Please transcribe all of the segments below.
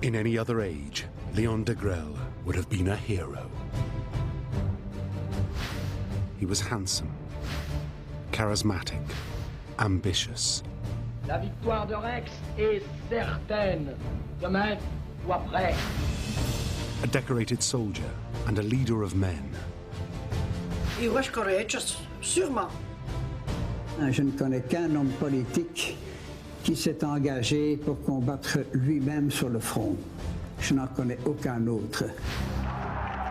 In any other age, Léon Degrelle would have been a hero. He was handsome, charismatic, ambitious. La victoire de Rex est certaine, demain ou après. A decorated soldier and a leader of men. He was courageous, sûrement. Je ne connais qu'un homme politique qui s'est engagé pour combattre lui-même sur le front. Je n'en connais aucun autre.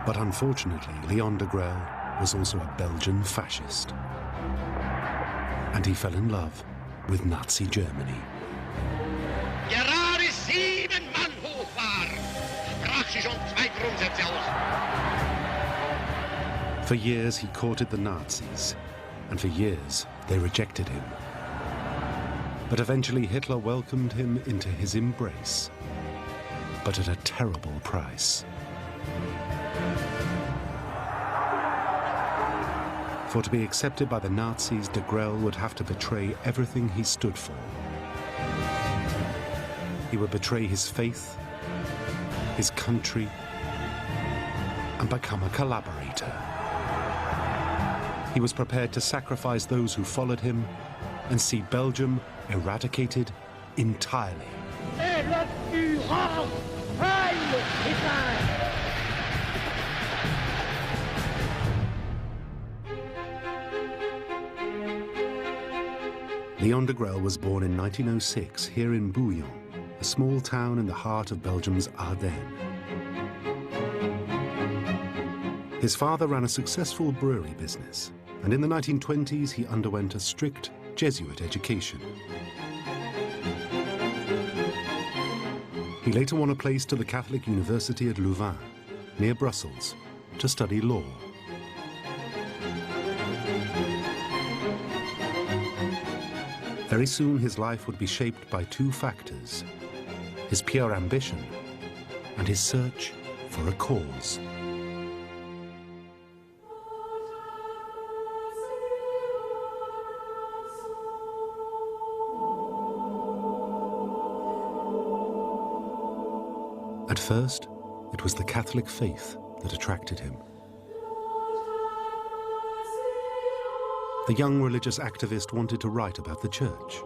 But unfortunately, Léon Degrelle was also a Belgian fascist. And he fell in love with Nazi Germany. Gerade 7 Mann hoch war, sprach sie schon 2 Grundsätze aus. For years he courted the Nazis, and for years they rejected him. But eventually Hitler welcomed him into his embrace, but at a terrible price. For to be accepted by the Nazis, Degrelle would have to betray everything he stood for. He would betray his faith, his country, and become a collaborator. He was prepared to sacrifice those who followed him and see Belgium eradicated entirely. Léon Degrelle was born in 1906 here in Bouillon, a small town in the heart of Belgium's Ardennes. His father ran a successful brewery business, and in the 1920s he underwent a strict Jesuit education. He later won a place to the Catholic University at Louvain, near Brussels, to study law. Very soon his life would be shaped by 2 factors: his pure ambition and his search for a cause. At first, it was the Catholic faith that attracted him. The young religious activist wanted to write about the church.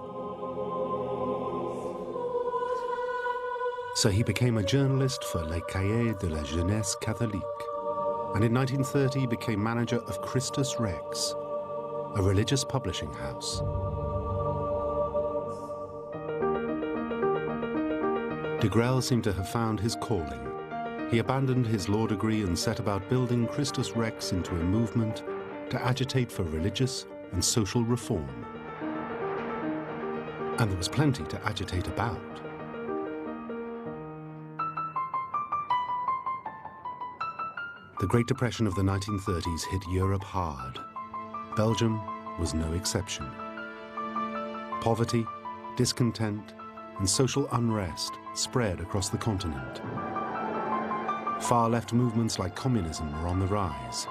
So he became a journalist for Les Cahiers de la Jeunesse Catholique, and in 1930 became manager of Christus Rex, a religious publishing house. Degrelle seemed to have found his calling. He abandoned his law degree and set about building Christus Rex into a movement to agitate for religious and social reform. And there was plenty to agitate about. The Great Depression of the 1930s hit Europe hard. Belgium was no exception. Poverty, discontent, and social unrest spread across the continent. Far-left movements like communism were on the rise.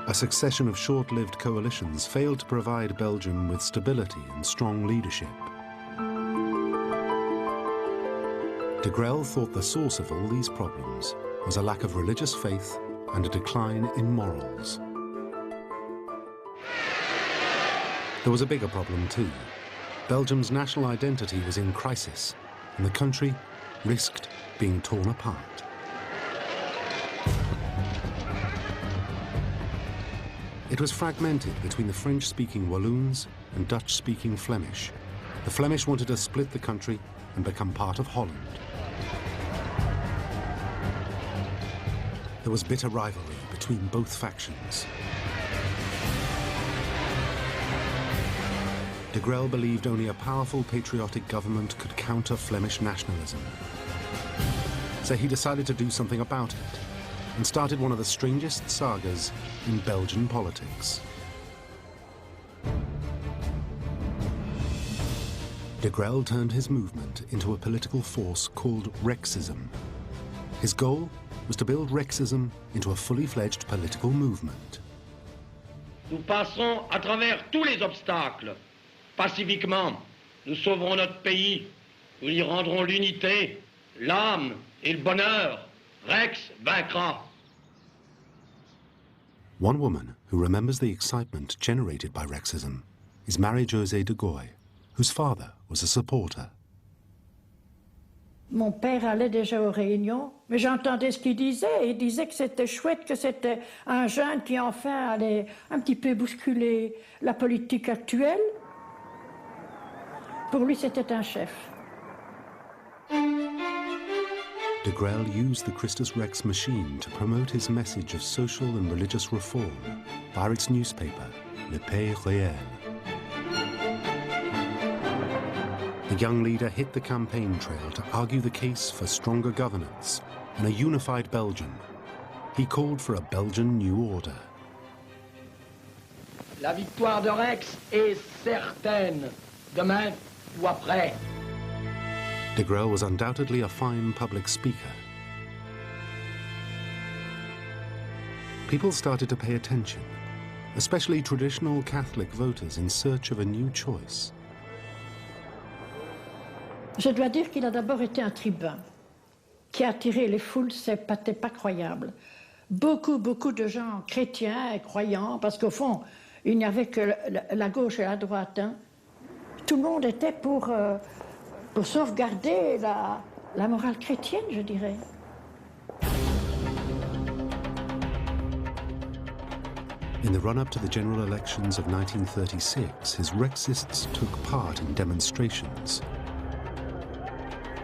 A succession of short-lived coalitions failed to provide Belgium with stability and strong leadership. Degrelle thought the source of all these problems was a lack of religious faith and a decline in morals. There was a bigger problem too. Belgium's national identity was in crisis, and the country risked being torn apart. It was fragmented between the French-speaking Walloons and Dutch-speaking Flemish. The Flemish wanted to split the country and become part of Holland. There was bitter rivalry between both factions. Degrelle believed only a powerful patriotic government could counter Flemish nationalism. So he decided to do something about it and started one of the strangest sagas in Belgian politics. Degrelle turned his movement into a political force called Rexism. His goal was to build Rexism into a fully fledged political movement. Nous passons à travers tous les obstacles, pacifiquement, nous sauverons notre pays. Nous y rendrons l'unité, l'âme et le bonheur. Rex vaincra. One woman who remembers the excitement generated by Rexism is Marie-Josée de Goy, whose father was a supporter. Mon père allait déjà aux réunions, mais j'entendais ce qu'il disait. Il disait que c'était chouette, que c'était un jeune qui enfin allait un petit peu bousculer la politique actuelle. Pour lui, c'était un chef. Degrelle used the Christus Rex machine to promote his message of social and religious reform via its newspaper, Le Pays Réel. The young leader hit the campaign trail to argue the case for stronger governance and a unified Belgium. He called for a Belgian new order. La victoire de Rex est certaine, demain ou après. Degrelle was undoubtedly a fine public speaker. People started to pay attention, especially traditional Catholic voters in search of a new choice. Je dois dire qu'il a d'abord été un tribun qui a attiré les foules, c'était pas croyable. Beaucoup de gens chrétiens et croyants, parce qu'au fond, il n'y avait que la gauche et la droite. Hein. Tout le monde était pour sauvegarder la morale chrétienne, je dirais. In the run-up to the general elections of 1936, his Rexists took part in demonstrations.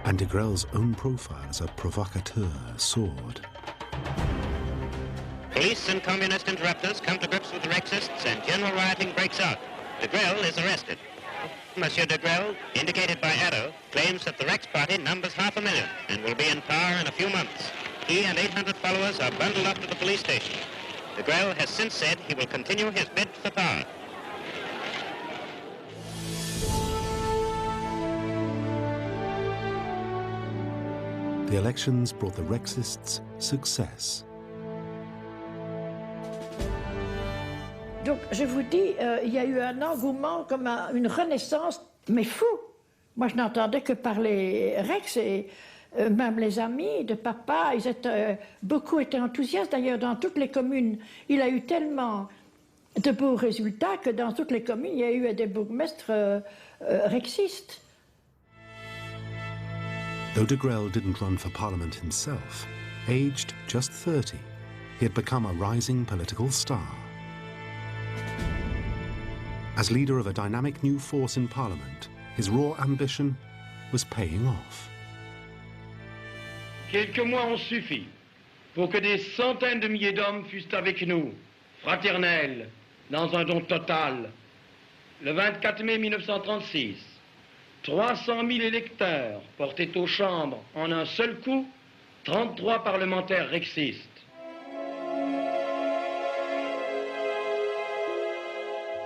And Degrelle's own profile as a provocateur soared. Police and communist interrupters come to grips with the Rexists and general rioting breaks out. Degrelle is arrested. Monsieur Degrelle, indicated by Addo, claims that the Rex Party numbers 500,000 and will be in power in a few months. He and 800 followers are bundled up to the police station. Degrelle has since said he will continue his bid for power. The elections brought the Rexists success. Donc, je vous dis, il y a eu un engouement, comme une renaissance, mais fou. Moi, je n'entendais que parler Rex et même les amis de papa, beaucoup étaient enthousiastes. D'ailleurs, dans toutes les communes, il a eu tellement de beaux résultats que dans toutes les communes, il y a eu des bourgmestres rexistes. Though Degrelle didn't run for parliament himself, aged just 30, he had become a rising political star. As leader of a dynamic new force in parliament, his raw ambition was paying off. Quelques mois ont suffi pour que des centaines de milliers d'hommes fussent avec nous, fraternels, dans un don total. Le 24 mai 1936, 300 000 électeurs portaient aux chambres en un seul coup 33 parlementaires rexistes.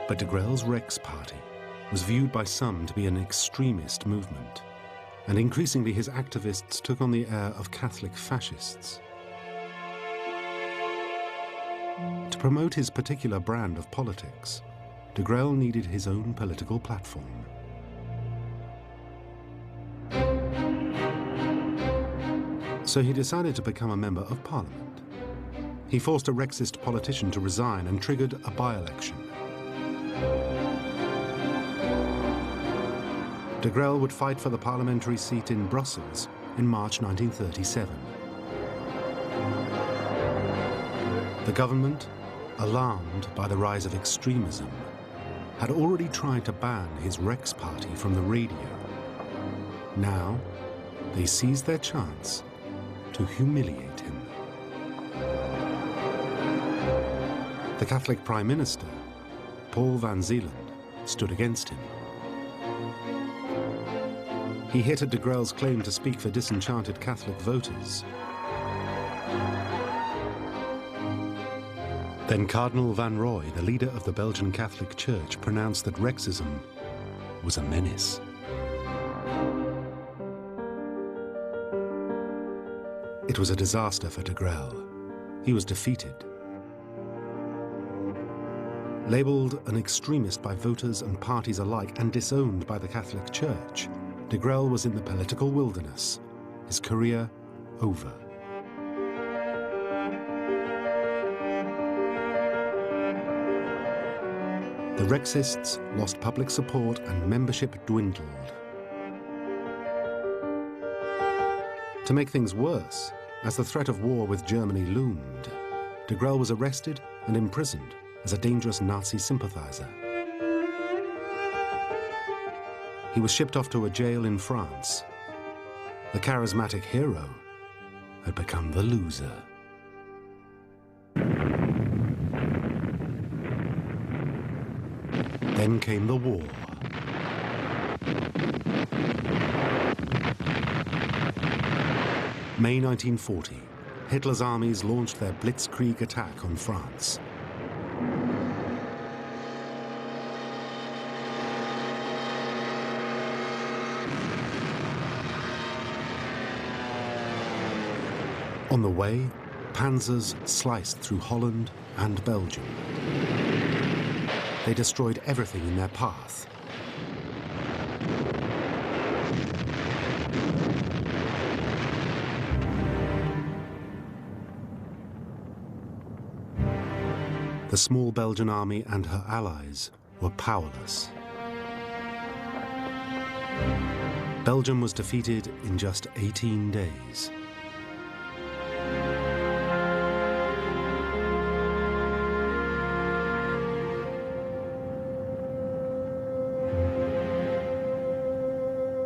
But Degrelle's Rex Party was viewed by some to be an extremist movement, and increasingly his activists took on the air of Catholic fascists. To promote his particular brand of politics, Degrelle needed his own political platform. So he decided to become a member of parliament. He forced a Rexist politician to resign and triggered a by-election. Degrelle would fight for the parliamentary seat in Brussels in March 1937. The government, alarmed by the rise of extremism, had already tried to ban his Rex Party from the radio. Now, they seized their chance to humiliate him. The Catholic Prime Minister, Paul van Zeeland, stood against him. He hit at Degrelle's claim to speak for disenchanted Catholic voters. Then Cardinal Van Roy, the leader of the Belgian Catholic Church, pronounced that Rexism was a menace. It was a disaster for Degrelle. He was defeated. Labelled an extremist by voters and parties alike and disowned by the Catholic Church, Degrelle was in the political wilderness, his career over. The Rexists lost public support and membership dwindled. To make things worse, as the threat of war with Germany loomed, Degrelle was arrested and imprisoned as a dangerous Nazi sympathizer. He was shipped off to a jail in France. The charismatic hero had become the loser. Then came the war. May 1940, Hitler's armies launched their blitzkrieg attack on France. On the way, panzers sliced through Holland and Belgium. They destroyed everything in their path. The small Belgian army and her allies were powerless. Belgium was defeated in just 18 days.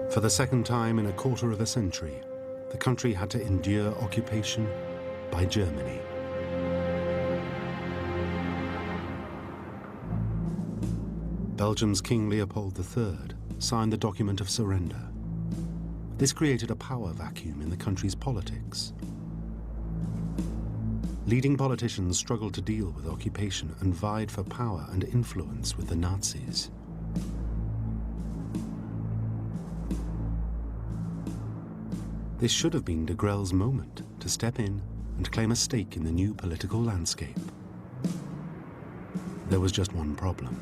For the second time in a quarter of a century, the country had to endure occupation by Germany. Belgium's King Leopold III signed the document of surrender. This created a power vacuum in the country's politics. Leading politicians struggled to deal with occupation and vied for power and influence with the Nazis. This should have been Degrelle's moment to step in and claim a stake in the new political landscape. There was just one problem.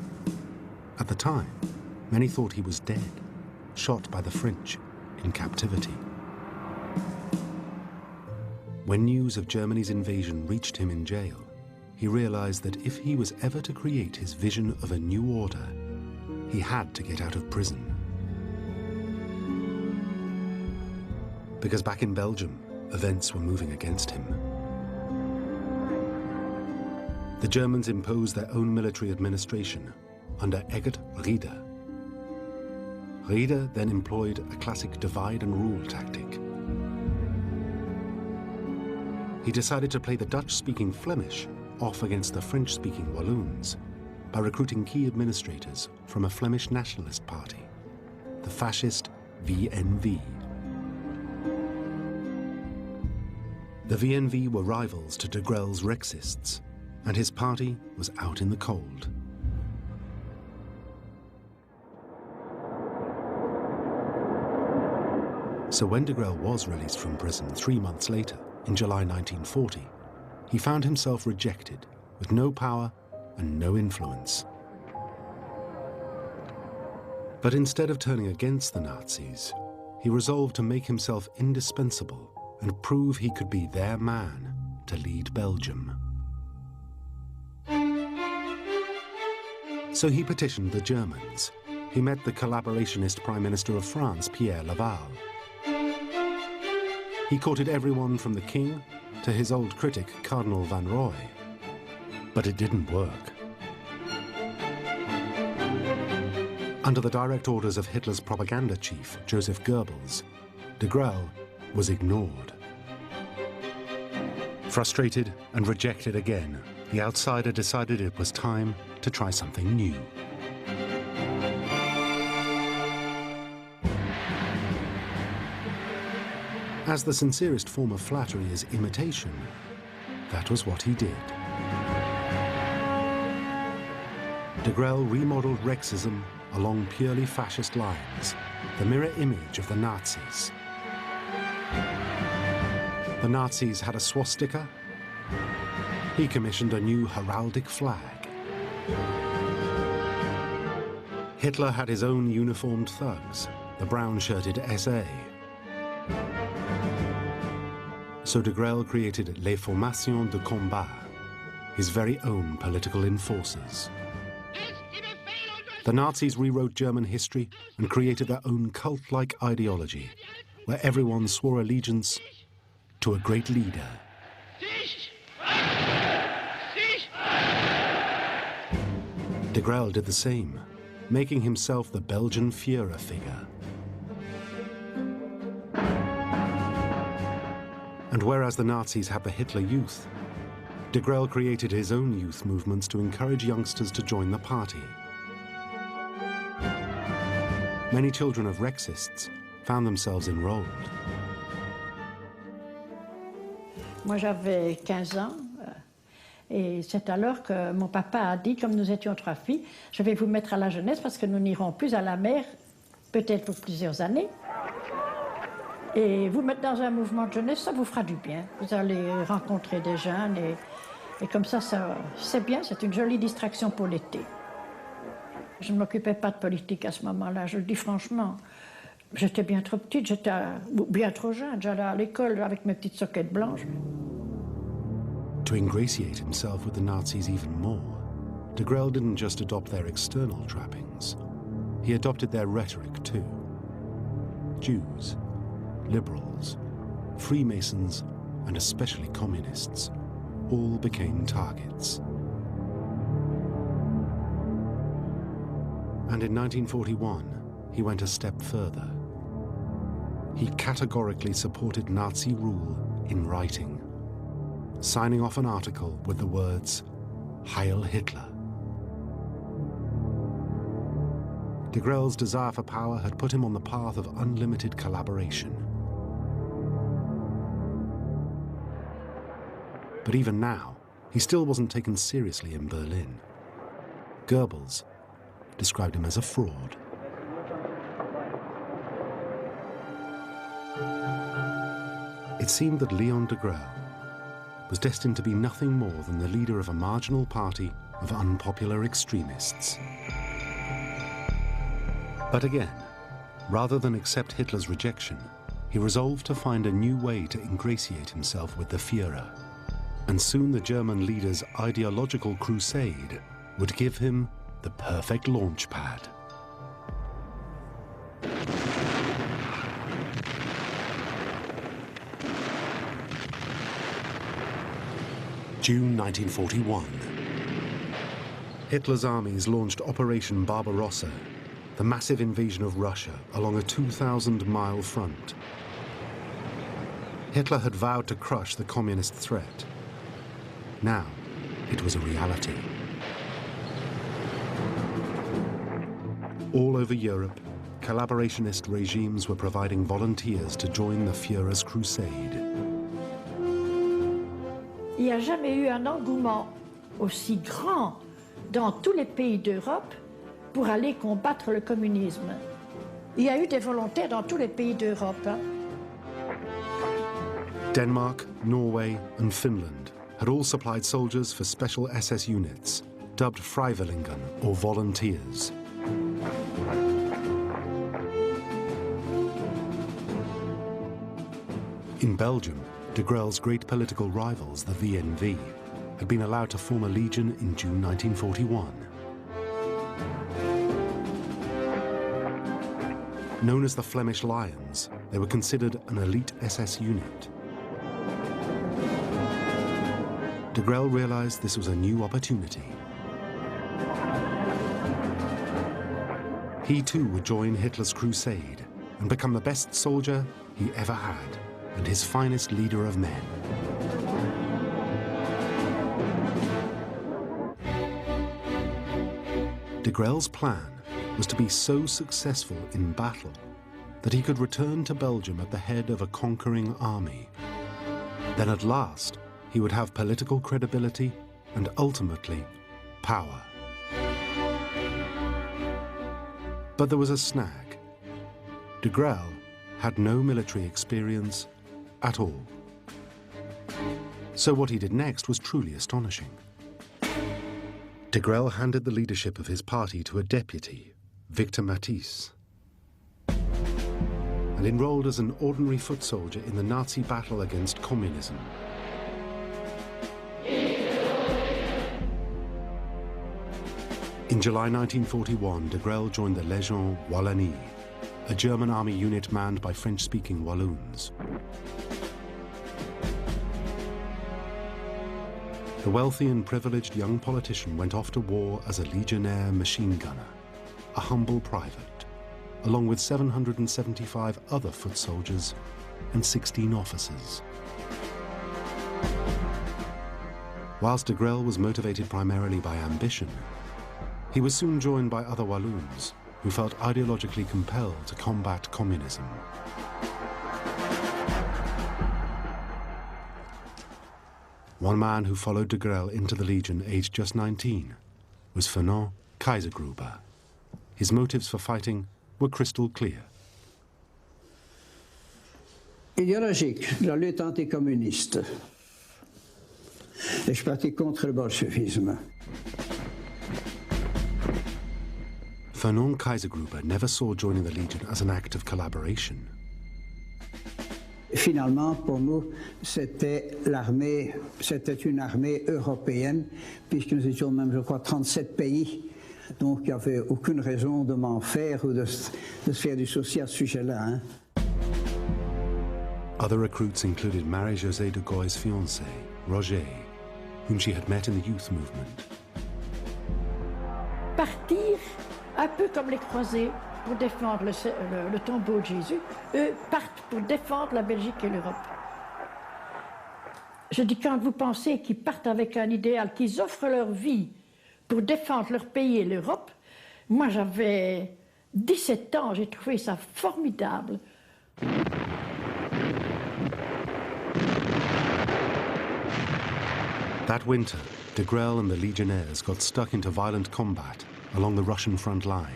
At the time, many thought he was dead, shot by the French in captivity. When news of Germany's invasion reached him in jail, he realized that if he was ever to create his vision of a new order, he had to get out of prison. Because back in Belgium, events were moving against him. The Germans imposed their own military administration under Eggert Rieder. Rieder then employed a classic divide-and-rule tactic. He decided to play the Dutch-speaking Flemish off against the French-speaking Walloons by recruiting key administrators from a Flemish nationalist party, the fascist VNV. The VNV were rivals to Degrelle's Rexists, and his party was out in the cold. So when Degrelle was released from prison 3 months later, in July 1940, he found himself rejected, with no power and no influence. But instead of turning against the Nazis, he resolved to make himself indispensable and prove he could be their man to lead Belgium. So he petitioned the Germans. He met the collaborationist Prime Minister of France, Pierre Laval. He courted everyone from the king to his old critic, Cardinal Van Roy. But it didn't work. Under the direct orders of Hitler's propaganda chief, Joseph Goebbels, Degrelle was ignored. Frustrated and rejected again, the outsider decided it was time to try something new. As the sincerest form of flattery is imitation, that was what he did. Degrelle remodeled Rexism along purely fascist lines, the mirror image of the Nazis. The Nazis had a swastika. He commissioned a new heraldic flag. Hitler had his own uniformed thugs, the brown-shirted SA. So Degrelle created Les Formations de Combat, his very own political enforcers. The Nazis rewrote German history and created their own cult-like ideology, where everyone swore allegiance to a great leader. Degrelle did the same, making himself the Belgian Führer figure. And whereas the Nazis had the Hitler Youth, Degrelle created his own youth movements to encourage youngsters to join the party. Many children of Rexists found themselves enrolled. Moi, j'avais 15 ans, et c'est alors que mon papa a dit, comme nous étions 3 filles, je vais vous mettre à la jeunesse parce que nous n'irons plus à la mer, peut-être pour plusieurs années. Et vous mettre dans un mouvement de jeunesse, ça vous fera du bien. Vous allez rencontrer des jeunes, et comme ça c'est bien, c'est une jolie distraction pour l'été. Je ne m'occupais pas de politique à ce moment-là, je le dis franchement. J'étais bien trop petite, j'étais bien trop jeune. J'allais à l'école avec mes petites soquettes blanches. To ingratiate himself with the Nazis even more, Degrelle didn't just adopt their external trappings. He adopted their rhetoric too. Jews, liberals, Freemasons, and especially communists all became targets. And in 1941, he went a step further. He categorically supported Nazi rule in writing, signing off an article with the words, Heil Hitler. Degrelle's desire for power had put him on the path of unlimited collaboration. But even now, he still wasn't taken seriously in Berlin. Goebbels described him as a fraud. It seemed that Léon Degrelle was destined to be nothing more than the leader of a marginal party of unpopular extremists. But again, rather than accept Hitler's rejection, he resolved to find a new way to ingratiate himself with the Führer. And soon the German leader's ideological crusade would give him the perfect launch pad. June 1941. Hitler's armies launched Operation Barbarossa, the massive invasion of Russia along a 2,000-mile front. Hitler had vowed to crush the communist threat. Now, it was a reality. All over Europe, collaborationist regimes were providing volunteers to join the Führer's crusade. Il n'y a jamais eu un engouement aussi grand dans tous les pays d'Europe pour aller combattre le communisme. Il y a eu des volontaires dans tous les pays d'Europe. Denmark, Norway, and Finland had all supplied soldiers for special SS units, dubbed Freiwilligen, or volunteers. In Belgium, Degrelle's great political rivals, the VNV, had been allowed to form a legion in June 1941. Known as the Flemish Lions, they were considered an elite SS unit. Degrelle realized this was a new opportunity. He too would join Hitler's crusade and become the best soldier he ever had, and his finest leader of men. Degrelle's plan was to be so successful in battle that he could return to Belgium at the head of a conquering army. Then at last, he would have political credibility and ultimately power. But there was a snag. Degrelle had no military experience at all. So what he did next was truly astonishing. Degrelle handed the leadership of his party to a deputy, Victor Matisse, and enrolled as an ordinary foot soldier in the Nazi battle against communism. In July 1941, Degrelle joined the Légion Wallonie, a German army unit manned by French-speaking Walloons. The wealthy and privileged young politician went off to war as a legionnaire machine gunner, a humble private, along with 775 other foot soldiers and 16 officers. Whilst Degrelle was motivated primarily by ambition, he was soon joined by other Walloons who felt ideologically compelled to combat communism. One man who followed Degrelle into the Legion, aged just 19, was Léon Degrelle. His motives for fighting were crystal clear. Idéologique, la lutte anticommuniste. Et je partis contre le bolchevisme. Léon Degrelle never saw joining the Legion as an act of collaboration. Finalement, pour nous, c'était une armée européenne, puisque nous étions même, je crois, 37 pays. Donc, il n'y avait aucune raison de m'en faire ou de se faire du souci à ce sujet-là. Hein. Other recruits included Marie-Josée de Goy's fiancé, Roger, whom she had met in the youth movement. Partir un peu comme les croisés pour défendre le tombeau de Jésus, eux partent pour défendre la Belgique et l'Europe. Je dis, quand vous pensez qu'ils partent avec un idéal, qu'ils offrent leur vie pour défendre leur pays et l'Europe, moi j'avais 17 ans, j'ai trouvé ça formidable. That winter, Degrelle and the Legionnaires got stuck into violent combat along the Russian front line.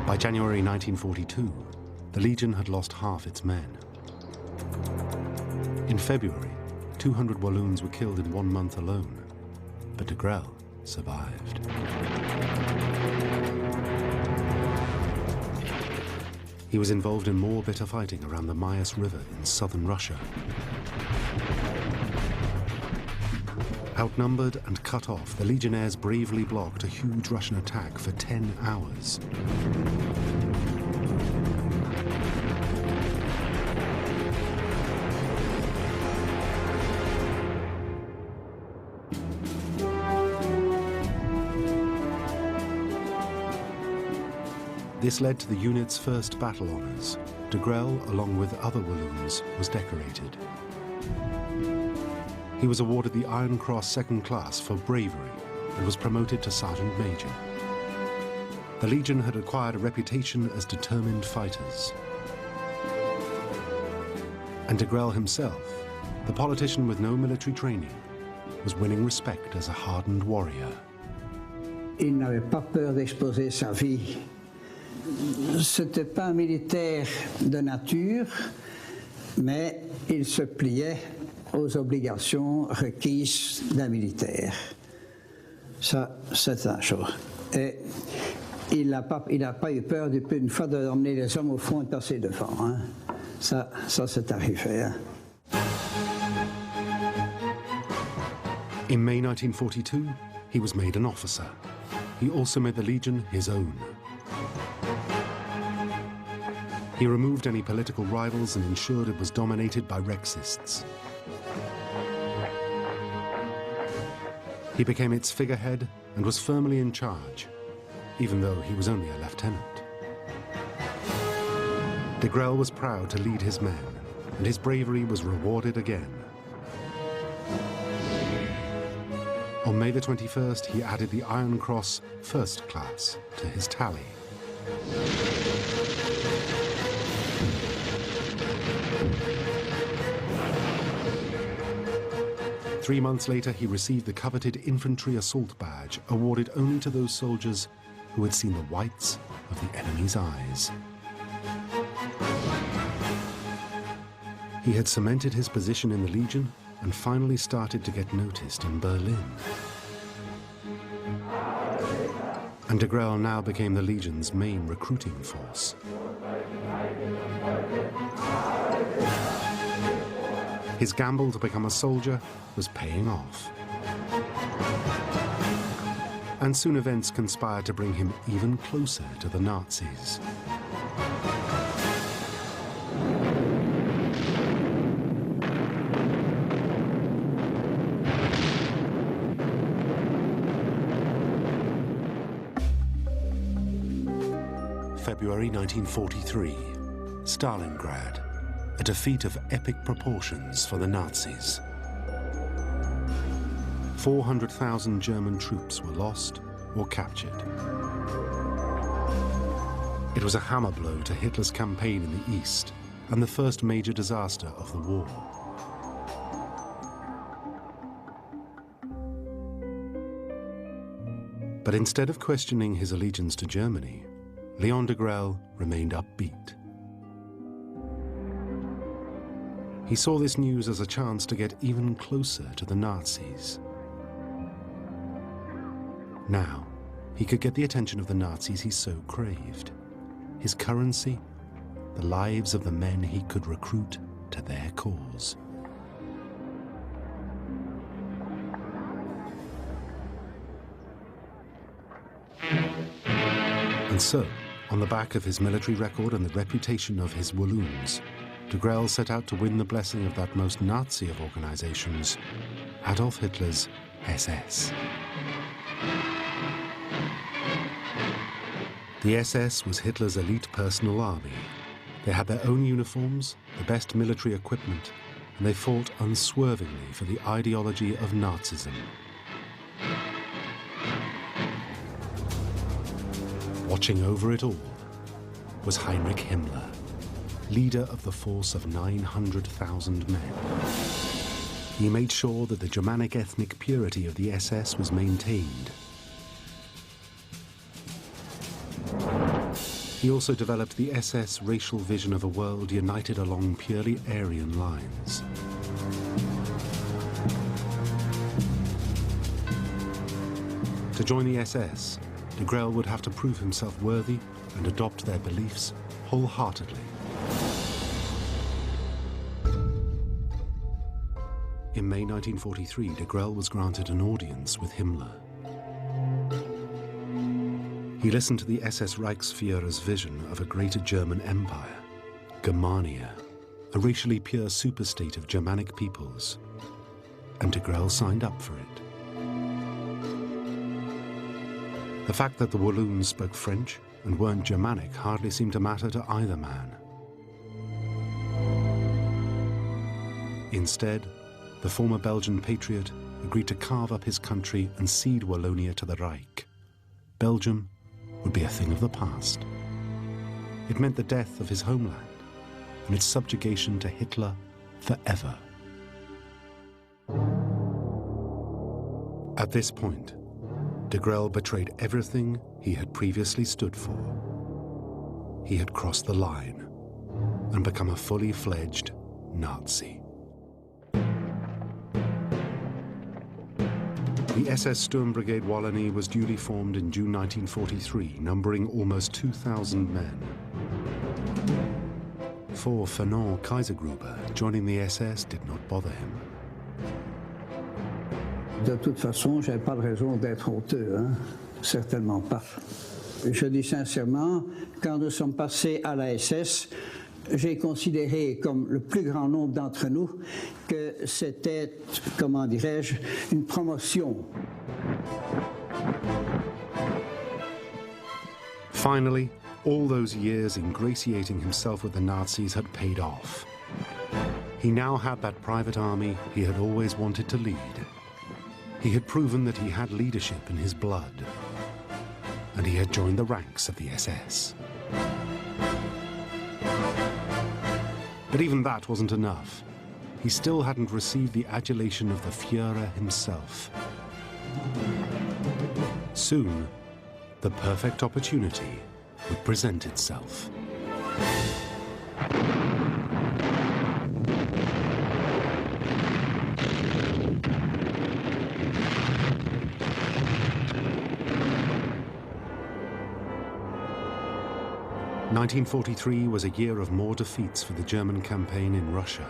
By January 1942, the Legion had lost half its men. In February, 200 Walloons were killed in 1 month alone, but Degrelle survived. He was involved in more bitter fighting around the Mayas River in southern Russia. Outnumbered and cut off, the Legionnaires bravely blocked a huge Russian attack for 10 hours. This led to the unit's first battle honours. Degrelle, along with other Walloons, was decorated. He was awarded the Iron Cross Second Class for bravery and was promoted to Sergeant Major. The Legion had acquired a reputation as determined fighters. And Degrelle himself, the politician with no military training, was winning respect as a hardened warrior. Il n'avait pas peur d'exposer sa vie. C'était pas un militaire de nature, mais il se pliait aux obligations requises d'un militaire. Ça, c'est une chose. Et il n'a pas eu peur depuis une fois d'emmener les hommes au front et de passer devant. Hein. Ça c'est arrivé. Hein. In May 1942, he was made an officer. He also made the Legion his own. He removed any political rivals and ensured it was dominated by Rexists. He became its figurehead and was firmly in charge, even though he was only a lieutenant. Degrelle was proud to lead his men, and his bravery was rewarded again. On May the 21st, he added the Iron Cross First Class to his tally. Three months later, he received the coveted Infantry Assault Badge, awarded only to those soldiers who had seen the whites of the enemy's eyes. He had cemented his position in the Legion and finally started to get noticed in Berlin. And Degrelle now became the Legion's main recruiting force. His gamble to become a soldier was paying off. And soon events conspired to bring him even closer to the Nazis. February 1943, Stalingrad, a defeat of epic proportions for the Nazis. 400,000 German troops were lost or captured. It was a hammer blow to Hitler's campaign in the East and the first major disaster of the war. But instead of questioning his allegiance to Germany, Léon Degrelle remained upbeat. He saw this news as a chance to get even closer to the Nazis. Now, he could get the attention of the Nazis he so craved. His currency, the lives of the men he could recruit to their cause. And so, on the back of his military record and the reputation of his Walloons, Degrelle set out to win the blessing of that most Nazi of organizations, Adolf Hitler's SS. The SS was Hitler's elite personal army. They had their own uniforms, the best military equipment, and they fought unswervingly for the ideology of Nazism. Watching over it all was Heinrich Himmler, leader of the force of 900,000 men. He made sure that the Germanic ethnic purity of the SS was maintained. He also developed the SS racial vision of a world united along purely Aryan lines. To join the SS, Degrelle would have to prove himself worthy and adopt their beliefs wholeheartedly. In May 1943, Degrelle was granted an audience with Himmler. He listened to the SS Reichsführer's vision of a greater German empire, Germania, a racially pure superstate of Germanic peoples, and Degrelle signed up for it. The fact that the Walloons spoke French and weren't Germanic hardly seemed to matter to either man. Instead, the former Belgian patriot agreed to carve up his country and cede Wallonia to the Reich. Belgium would be a thing of the past. It meant the death of his homeland and its subjugation to Hitler forever. At this point, Degrelle betrayed everything he had previously stood for. He had crossed the line and become a fully fledged Nazi. The SS Sturm Brigade Wallonie was duly formed in June 1943, numbering almost 2,000 men. For Fernand Kaisergruber, joining the SS did not bother him. De toute façon, je n'avais pas de raison d'être honteux, hein? Certainement pas. Je dis sincèrement, quand nous sommes passés à la SS, j'ai considéré, comme le plus grand nombre d'entre nous, que c'était, comment dirais-je, une promotion. Finally, all those years ingratiating himself with the Nazis had paid off. He now had that private army he had always wanted to lead. He had proven that he had leadership in his blood, and he had joined the ranks of the SS. But even that wasn't enough. He still hadn't received the adulation of the Führer himself. Soon, the perfect opportunity would present itself. 1943 was a year of more defeats for the German campaign in Russia.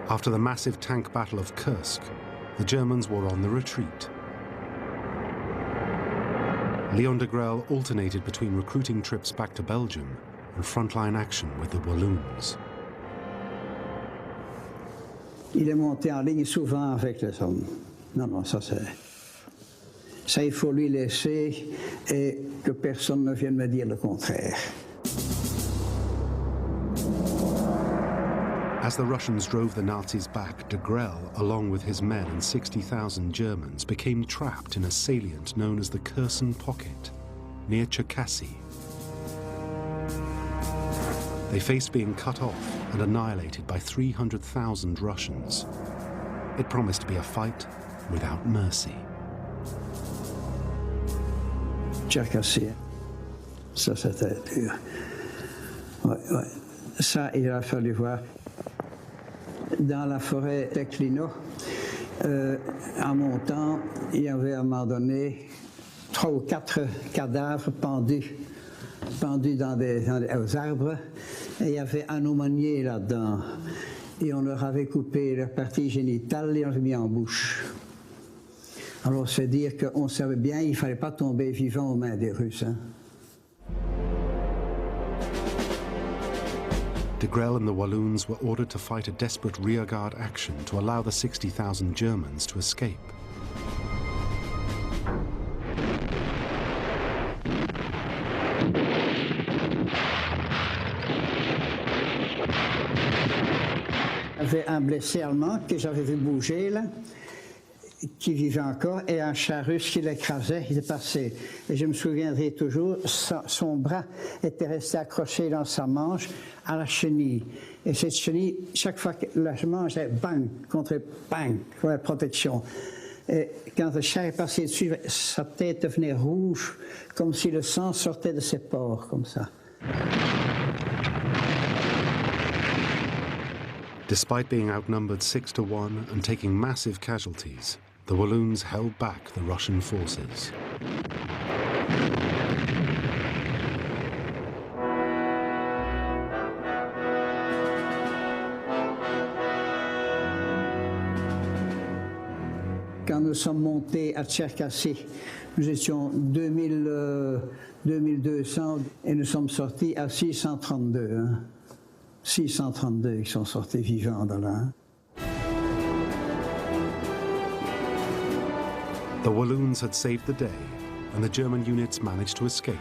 After the massive tank battle of Kursk, the Germans were on the retreat. Léon Degrelle alternated between recruiting trips back to Belgium and frontline action with the Walloons. Il est monté en ligne souvent avec les hommes. Non, ça c'est... Ça, il faut lui laisser et que personne ne vienne me dire le contraire. As the Russians drove the Nazis back, Degrelle, along with his men and 60,000 Germans, became trapped in a salient known as the Kherson Pocket, near Cherkasy. They faced being cut off and annihilated by 300,000 Russians. It promised to be a fight without mercy. Cherkasy, ça c'était dur. Ouais, ouais. Ça, il a fallu voir. Dans la forêt de Clino, en montant, il y avait à un moment donné 3 ou 4 cadavres pendus aux arbres, et il y avait un aumônier là-dedans. Et on leur avait coupé leur partie génitale et on les mis en bouche. Alors c'est dire qu'on savait bien qu'il ne fallait pas tomber vivant aux mains des Russes. Hein. Degrelle and the Walloons were ordered to fight a desperate rearguard action to allow the 60,000 Germans to escape. Il y avait un blessé allemand que j'avais vu bouger là, qui vivait encore, et un char russe qui l'écrasait, il est passé. Et je me souviendrai toujours, son bras était resté accroché dans sa manche à la chenille. Et cette chenille, chaque fois que je mangeais, bang, contre bang, pour la protection. Et quand le char est passé dessus, sa tête devenait rouge, comme si le sang sortait de ses pores, comme ça. Despite being outnumbered 6-1 and taking massive casualties, the Walloons held back the Russian forces. Quand nous sommes montés à Cherkasy, nous étions 2200 et nous sommes sortis à 632. Hein. 632 qui sont sortis vivants de là. The Walloons had saved the day, and the German units managed to escape.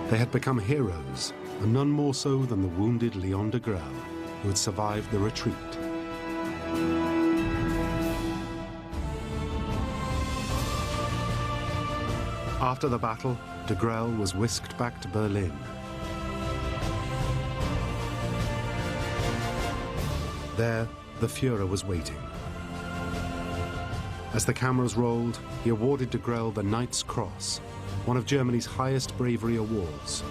They had become heroes, and none more so than the wounded Léon Degrelle, who had survived the retreat. After the battle, Degrelle was whisked back to Berlin. There, the Führer was waiting. As the cameras rolled, he awarded Degrelle the Knight's Cross, one of Germany's highest bravery awards.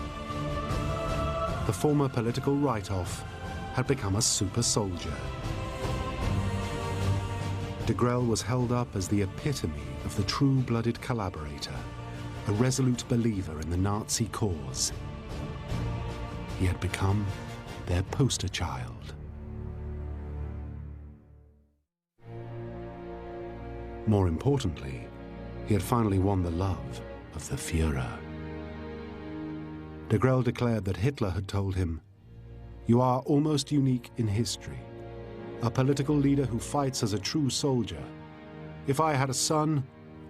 The former political write-off had become a super soldier. Degrelle was held up as the epitome of the true-blooded collaborator, a resolute believer in the Nazi cause. He had become their poster child. More importantly, he had finally won the love of the Führer. Degrelle declared that Hitler had told him, "You are almost unique in history, a political leader who fights as a true soldier. If I had a son,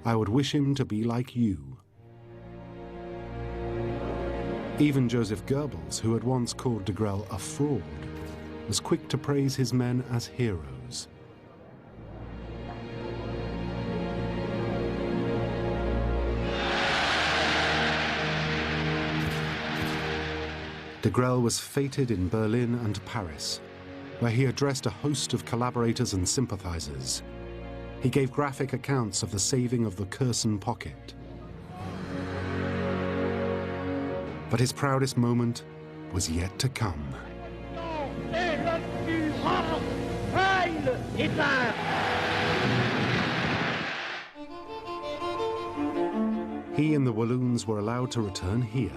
I would wish him to be like you." Even Joseph Goebbels, who had once called Degrelle a fraud, was quick to praise his men as heroes. Degrelle was feted in Berlin and Paris, where he addressed a host of collaborators and sympathizers. He gave graphic accounts of the saving of the Kherson Pocket. But his proudest moment was yet to come. he and the Walloons were allowed to return here,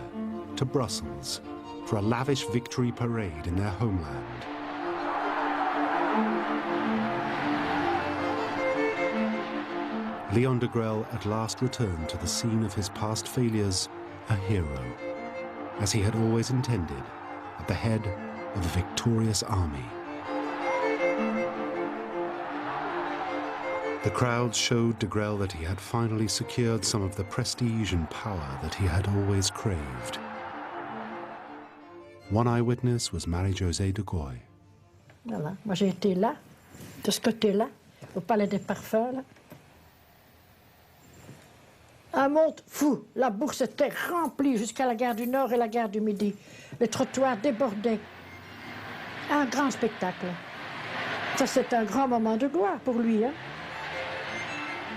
to Brussels, for a lavish victory parade in their homeland. Léon Degrelle at last returned to the scene of his past failures, a hero, as he had always intended, at the head of a victorious army. The crowds showed Degrelle that he had finally secured some of the prestige and power that he had always craved. One eyewitness was Marie-Josée de Goy. Voilà, moi j'ai été là, de ce côté-là, au Palais des Parfums, là. Un monde fou, la bourse était remplie jusqu'à la gare du Nord et la gare du Midi. Les trottoirs débordaient. Un grand spectacle. Ça, c'est un grand moment de gloire pour lui, hein,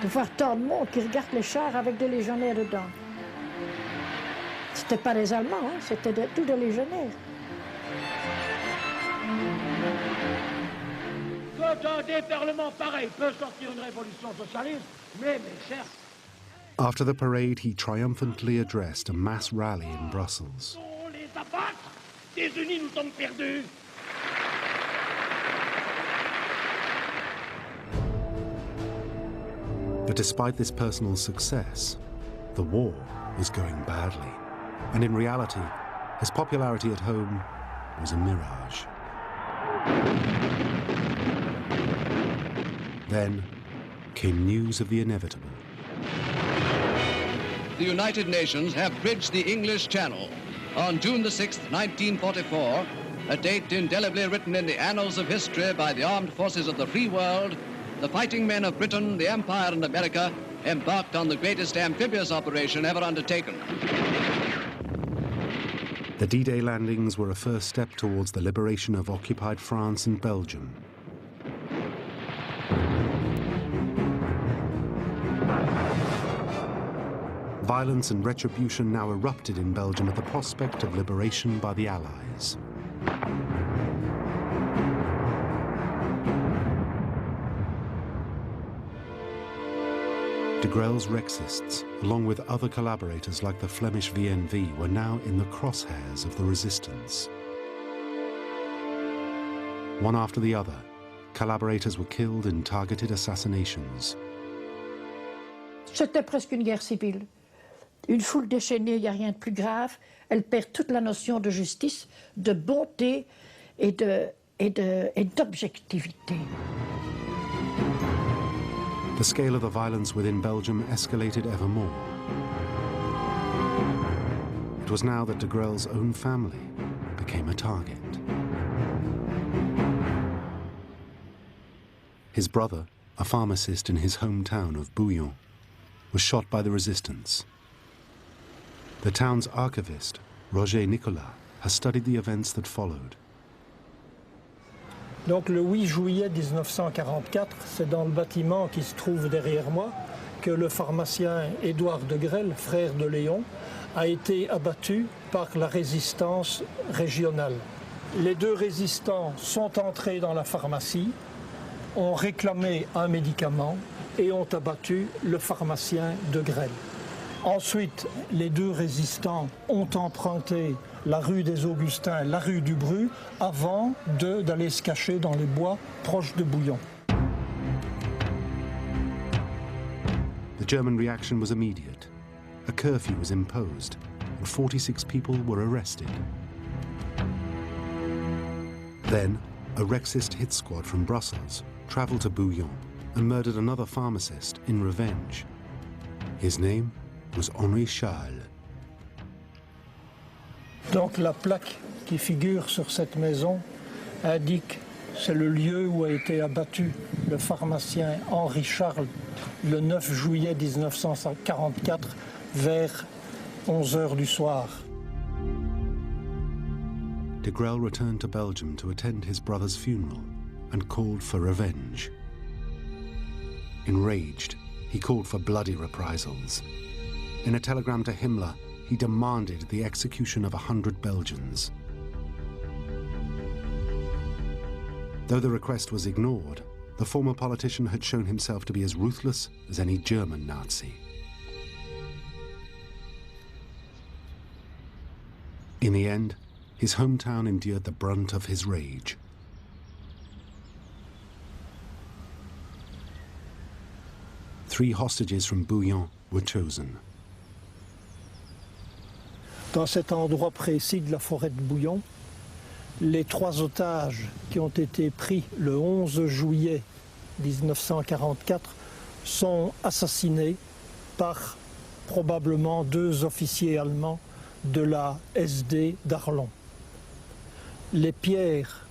de voir tant de monde qui regarde les chars avec des légionnaires dedans. C'était pas des Allemands, hein, c'était tous des légionnaires. Quand un déferlement pareil peut sortir une révolution socialiste, mais certes. After the parade, he triumphantly addressed a mass rally in Brussels. On les abattre, désunis nous sommes perdus. But despite this personal success, the war was going badly. And in reality, his popularity at home was a mirage. Then came news of the inevitable. The United Nations have bridged the English Channel on June the 6th, 1944, a date indelibly written in the annals of history by the armed forces of the free world. The fighting men of Britain, the Empire, and America embarked on the greatest amphibious operation ever undertaken. The D-Day landings were a first step towards the liberation of occupied France and Belgium. Violence and retribution now erupted in Belgium at the prospect of liberation by the Allies. Degrelle's Rexists, along with other collaborators like the Flemish VNV, were now in the crosshairs of the resistance. One after the other, collaborators were killed in targeted assassinations. C'était presque une guerre civile. Une foule déchaînée, il n'y a rien de plus grave. Elle perd toute la notion de justice, de bonté et d'objectivité. The scale of the violence within Belgium escalated ever more. It was now that Degrelle's own family became a target. His brother, a pharmacist in his hometown of Bouillon, was shot by the resistance. The town's archivist, Roger Nicolas, has studied the events that followed. Donc le 8 juillet 1944, c'est dans le bâtiment qui se trouve derrière moi que le pharmacien Édouard Degrelle, frère de Léon, a été abattu par la résistance régionale. Les deux résistants sont entrés dans la pharmacie, ont réclamé un médicament et ont abattu le pharmacien Degrelle. Ensuite, les deux résistants ont emprunté la rue des Augustins, la rue du Bru, avant d'aller se cacher dans les bois proches de Bouillon. The German reaction was immediate. A curfew was imposed, and 46 people were arrested. Then, a Rexist hit squad from Brussels traveled to Bouillon and murdered another pharmacist in revenge. His name was Henri Charles. Donc la plaque qui figure sur cette maison indique c'est le lieu où a été abattu le pharmacien Henri Charles le 9 juillet 1944 vers 11 h du soir. Degrelle returned to Belgium to attend his brother's funeral and called for revenge. Enraged, he called for bloody reprisals. In a telegram to Himmler, he demanded the execution of 100 Belgians. Though the request was ignored, the former politician had shown himself to be as ruthless as any German Nazi. In the end, his hometown endured the brunt of his rage. Three hostages from Bouillon were chosen. Dans cet endroit précis de la forêt de Bouillon, les 3 otages qui ont été pris le 11 juillet 1944 sont assassinés par probablement 2 officiers allemands de la SD d'Arlon. Les pierres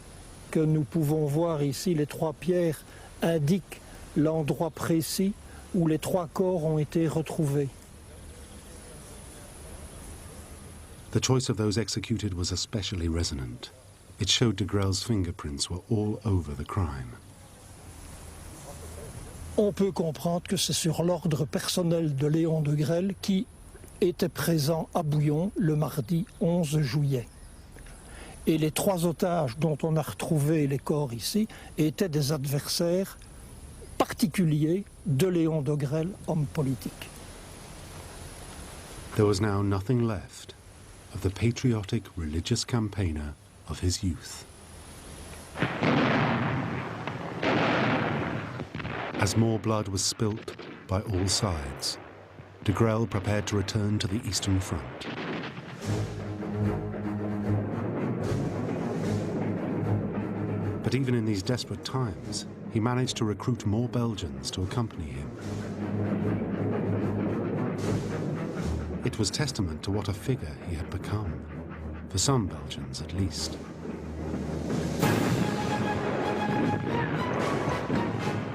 que nous pouvons voir ici, les 3 pierres, indiquent l'endroit précis où les 3 corps ont été retrouvés. The choice of those executed was especially resonant. It showed Degrelle's fingerprints were all over the crime. On peut comprendre que c'est sur l'ordre personnel de Léon Degrelle qui était présent à Bouillon le mardi 11 juillet. Et les 3 otages dont on a retrouvé les corps ici étaient des adversaires particuliers de Léon Degrelle, homme politique. There was now nothing left of the patriotic religious campaigner of his youth. As more blood was spilt by all sides, Degrelle prepared to return to the Eastern Front. But even in these desperate times, he managed to recruit more Belgians to accompany him. It was testament to what a figure he had become, for some Belgians at least.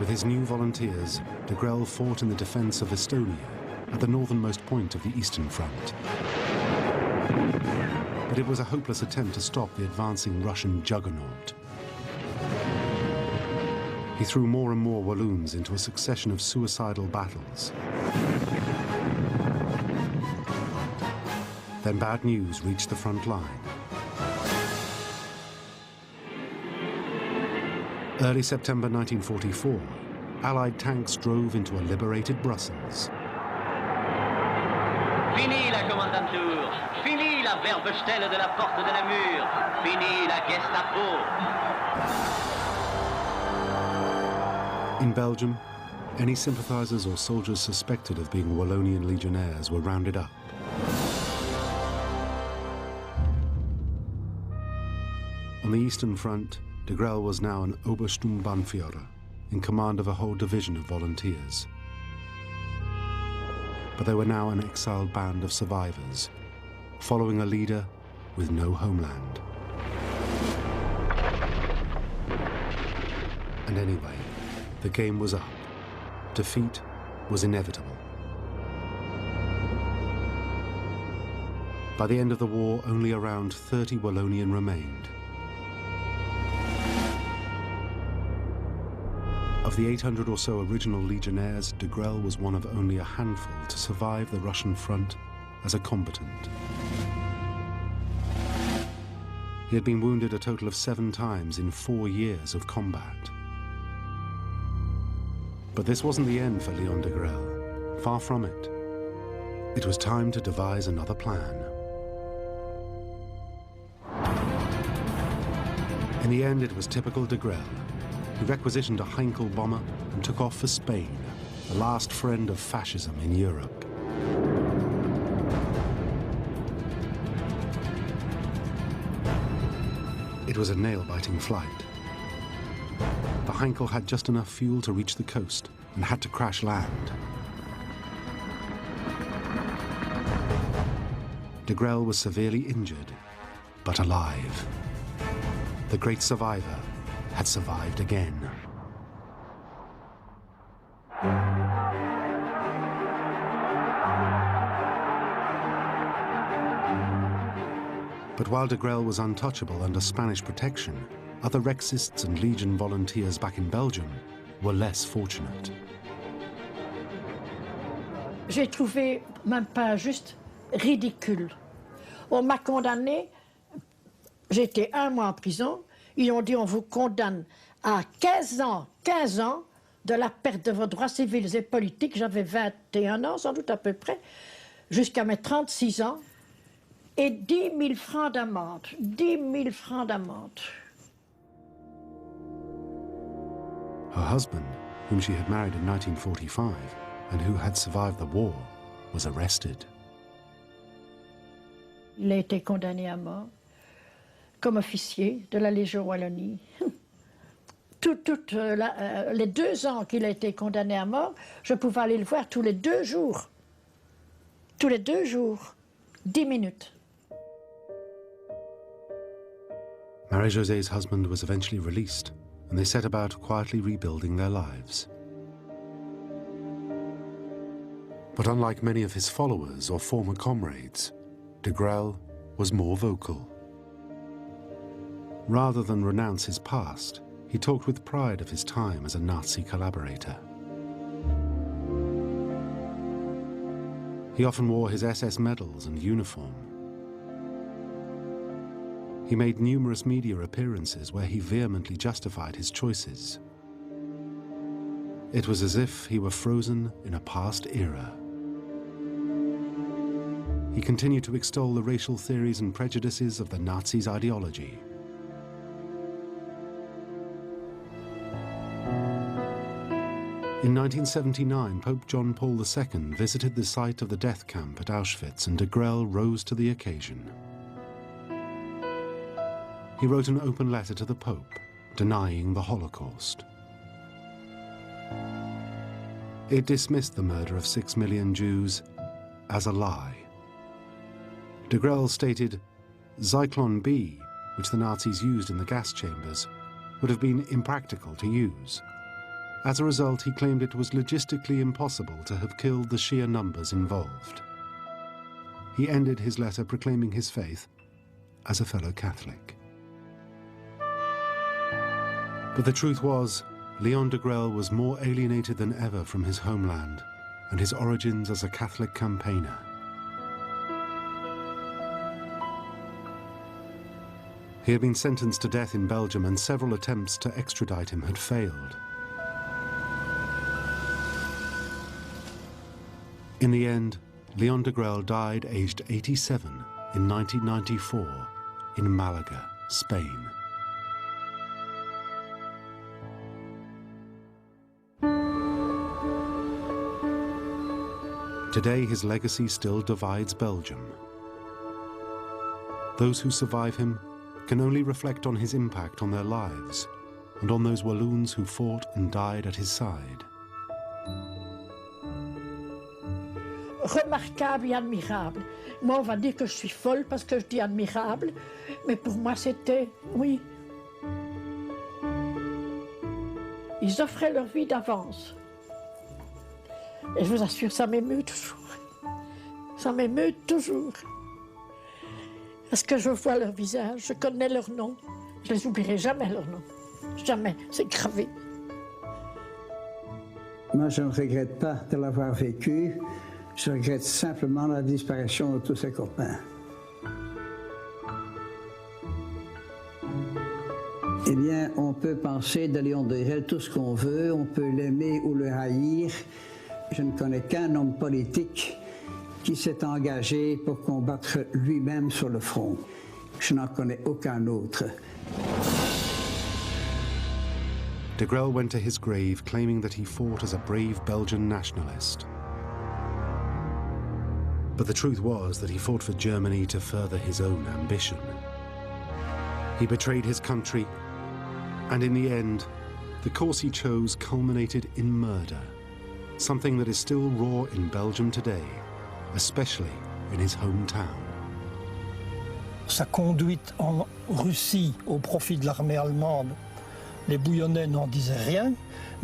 With his new volunteers, Degrelle fought in the defense of Estonia, at the northernmost point of the Eastern Front. But it was a hopeless attempt to stop the advancing Russian juggernaut. He threw more and more Walloons into a succession of suicidal battles. Then bad news reached the front line. Early September 1944, Allied tanks drove into a liberated Brussels. Fini la Kommandantur, fini la Werbestelle de la Porte de Namur, fini la Gestapo. In Belgium, any sympathizers or soldiers suspected of being Wallonian legionnaires were rounded up. On the Eastern Front, Degrelle was now an Obersturmbannführer, in command of a whole division of volunteers. But they were now an exiled band of survivors, following a leader with no homeland. And anyway, the game was up. Defeat was inevitable. By the end of the war, only around 30 Wallonian remained. Of the 800 or so original legionnaires, Degrelle was one of only a handful to survive the Russian front as a combatant. He had been wounded a total of 7 times in 4 years of combat. But this wasn't the end for Léon Degrelle. Far from it. It was time to devise another plan. In the end, it was typical Degrelle. He requisitioned a Heinkel bomber and took off for Spain, the last friend of fascism in Europe. It was a nail-biting flight. The Heinkel had just enough fuel to reach the coast and had to crash land. Degrelle was severely injured, but alive. The great survivor had survived again. But while Degrelle was untouchable under Spanish protection, other Rexists and Legion volunteers back in Belgium were less fortunate. J'ai trouvé même pas juste ridicule. On m'a condamné, j'ai été 1 mois en prison. Ils ont dit on vous condamne à 15 ans de la perte de vos droits civils et politiques. J'avais 21 ans, sans doute à peu près, jusqu'à mes 36 ans. et 10 000 francs d'amende. 10 000 francs d'amende. Her husband, whom she had married in 1945 and who had survived the war, was arrested. Il a été condamné à mort comme officier de la Légion Wallonie. Les 2 ans qu'il a été condamné à mort, je pouvais aller le voir tous les 2 jours. Tous les 2 jours, 10 minutes. Marie-José's husband was eventually released, and they set about quietly rebuilding their lives. But unlike many of his followers or former comrades, Degrelle was more vocal. Rather than renounce his past, he talked with pride of his time as a Nazi collaborator. He often wore his SS medals and uniform. He made numerous media appearances where he vehemently justified his choices. It was as if he were frozen in a past era. He continued to extol the racial theories and prejudices of the Nazis' ideology. In 1979, Pope John Paul II visited the site of the death camp at Auschwitz, and Degrelle rose to the occasion. He wrote an open letter to the Pope, denying the Holocaust. It dismissed the murder of 6 million Jews as a lie. Degrelle stated, Zyklon B, which the Nazis used in the gas chambers, would have been impractical to use. As a result, he claimed it was logistically impossible to have killed the sheer numbers involved. He ended his letter proclaiming his faith as a fellow Catholic. But the truth was, Léon Degrelle was more alienated than ever from his homeland and his origins as a Catholic campaigner. He had been sentenced to death in Belgium, and several attempts to extradite him had failed. In the end, Léon Degrelle died aged 87 in 1994 in Malaga, Spain. Today, his legacy still divides Belgium. Those who survive him can only reflect on his impact on their lives and on those Walloons who fought and died at his side. Remarquable et admirable. Moi, on va dire que je suis folle parce que je dis admirable, mais pour moi, c'était, oui. Ils offraient leur vie d'avance. Et je vous assure, ça m'émeut toujours. Ça m'émeut toujours. Parce que je vois leur visage, je connais leur nom. Je ne les oublierai jamais, leur nom. Jamais, c'est gravé. Moi, je ne regrette pas de l'avoir vécu. Je regrette simplement la disparition de tous ses copains. Eh bien, on peut penser de Léon Degrelle tout ce qu'on veut, on peut l'aimer ou le haïr. Je ne connais qu'un homme politique qui s'est engagé pour combattre lui-même sur le front. Je n'en connais aucun autre. Degrelle went to his grave claiming that he fought as a brave Belgian nationalist. But the truth was that he fought for Germany to further his own ambition. He betrayed his country, and in the end, the course he chose culminated in murder, something that is still raw in Belgium today, especially in his hometown. Sa conduite en Russie au profit de l'armée allemande, les Bouillonnais n'en disaient rien,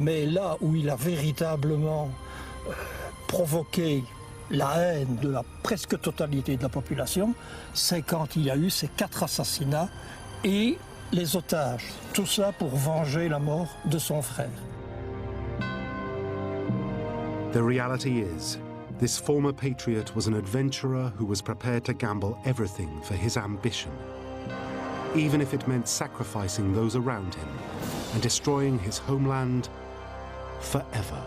mais là où il a véritablement provoqué la haine de la presque totalité de la population, c'est quand il y a eu ces 4 assassinats et les otages. Tout ça pour venger la mort de son frère. The reality is, this former patriot was an adventurer who was prepared to gamble everything for his ambition, even if it meant sacrificing those around him and destroying his homeland forever.